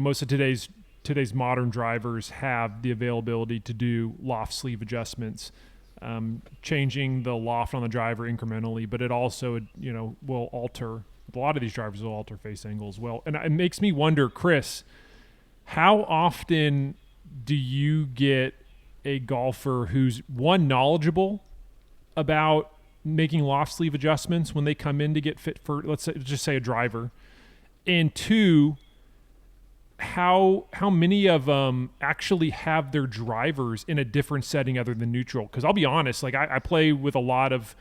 most of today's modern drivers have the availability to do loft sleeve adjustments, changing the loft on the driver incrementally, but it also, will alter, a lot of these drivers will alter face angle as well. And it makes me wonder, Chris, how often do you get a golfer who's, one, knowledgeable about making loft sleeve adjustments when they come in to get fit for, just say a driver, and two, how many of them actually have their drivers in a different setting other than neutral? Because I'll be honest, like I play with a lot of,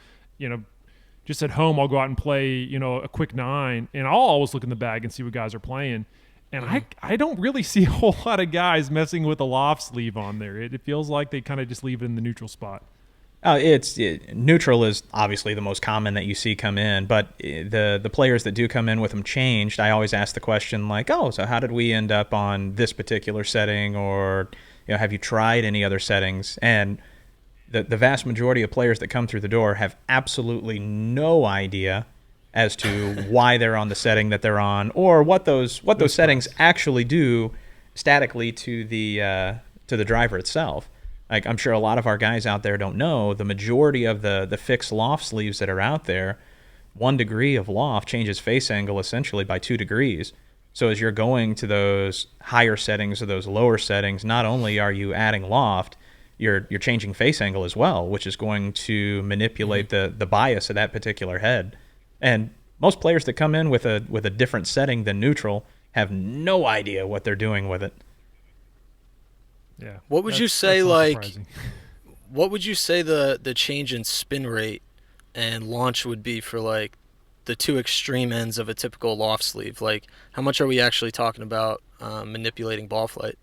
just at home, I'll go out and play, a quick 9, and I'll always look in the bag and see what guys are playing. And I don't really see a whole lot of guys messing with a loft sleeve on there. It feels like they kind of just leave it in the neutral spot. Neutral is obviously the most common that you see come in, but the players that do come in with them changed, I always ask the question like, oh, so how did we end up on this particular setting, or have you tried any other settings? And the vast majority of players that come through the door have absolutely no idea as to why they're on the setting that they're on, or what those settings actually do statically to the driver itself. Like, I'm sure a lot of our guys out there don't know, the majority of the fixed loft sleeves that are out there, 1 degree of loft changes face angle essentially by 2 degrees. So as you're going to those higher settings or those lower settings, not only are you adding loft, you're changing face angle as well, which is going to manipulate the bias of that particular head. And most players that come in with a different setting than neutral have no idea what they're doing with it. Yeah. What would you say, what would you say the change in spin rate and launch would be for, like, the two extreme ends of a typical loft sleeve? Like, how much are we actually talking about manipulating ball flight?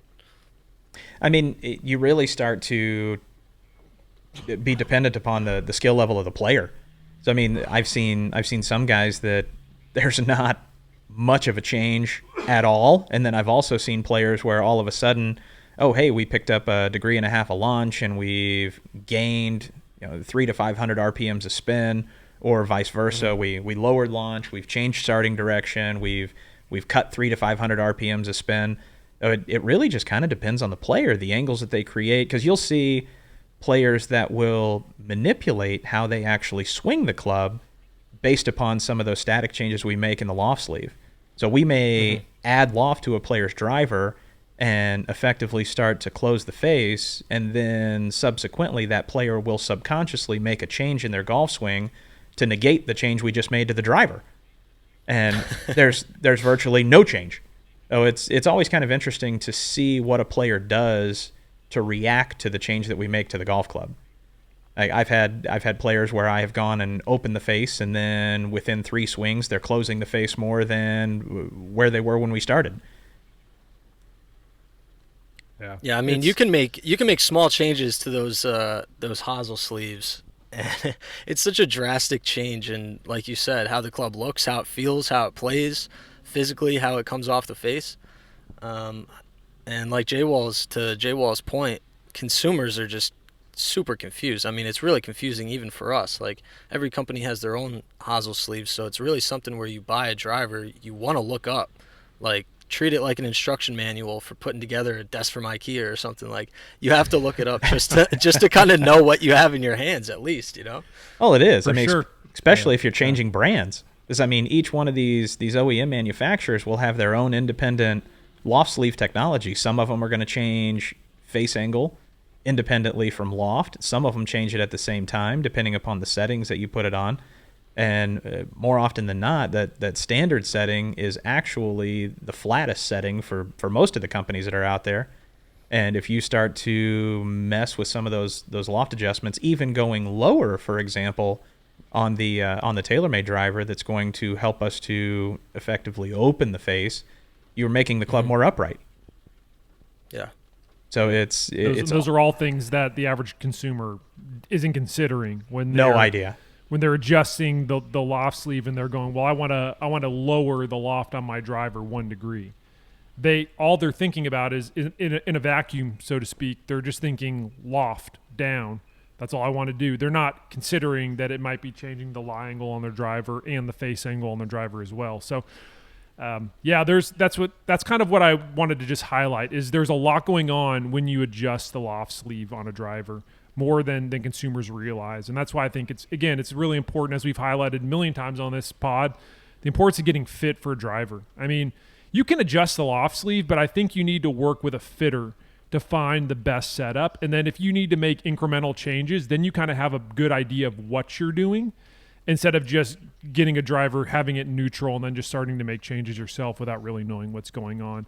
I mean, you really start to be dependent upon the skill level of the player. So, I mean, I've seen some guys that there's not much of a change at all, and then I've also seen players where all of a sudden, oh, hey, we picked up 1.5 degrees of launch and we've gained 300 to 500 RPMs of spin, or vice versa. We lowered launch, we've changed starting direction, we've cut 300 to 500 RPMs of spin. It really just kind of depends on the player, the angles that they create, because you'll see players that will manipulate how they actually swing the club based upon some of those static changes we make in the loft sleeve. So we may add loft to a player's driver and effectively start to close the face, and then subsequently that player will subconsciously make a change in their golf swing to negate the change we just made to the driver. And there's virtually no change. So it's always kind of interesting to see what a player does to react to the change that we make to the golf club. I've had players where I have gone and opened the face, and then within 3 swings they're closing the face more than where they were when we started. Yeah. I mean, you can make small changes to those hosel sleeves. It's such a drastic change in, like you said, how the club looks, how it feels, how it plays, physically, how it comes off the face. And like Jay Wall's point, consumers are just super confused. I mean, it's really confusing even for us. Like, every company has their own hosel sleeves, so it's really something where you buy a driver, you want to look up, like, treat it like an instruction manual for putting together a desk from IKEA or something. Like, you have to look it up just to kind of know what you have in your hands, at least, Well, it is. For sure. Especially if you're changing brands. Because, I mean, each one of these OEM manufacturers will have their own independent loft sleeve technology. Some of them are going to change face angle independently from loft. Some of them change it at the same time, depending upon the settings that you put it on. And more often than not, that standard setting is actually the flattest setting for most of the companies that are out there. And if you start to mess with some of those loft adjustments, even going lower, for example, on the TaylorMade driver, that's going to help us to effectively open the face, you're making the club more upright. Yeah. So those are all things that the average consumer isn't considering when they're adjusting the loft sleeve, and they're going, well, I want to lower the loft on my driver 1 degree. All they're thinking about is in a vacuum, so to speak. They're just thinking loft down. That's all I want to do. They're not considering that it might be changing the lie angle on their driver and the face angle on their driver as well. So That's kind of what I wanted to just highlight is there's a lot going on when you adjust the loft sleeve on a driver more than consumers realize. And that's why I think it's really important, as we've highlighted a million times on this pod, the importance of getting fit for a driver. I mean, you can adjust the loft sleeve, but I think you need to work with a fitter to find the best setup. And then if you need to make incremental changes, then you kind of have a good idea of what you're doing instead of just getting a driver, having it neutral, and then just starting to make changes yourself without really knowing what's going on.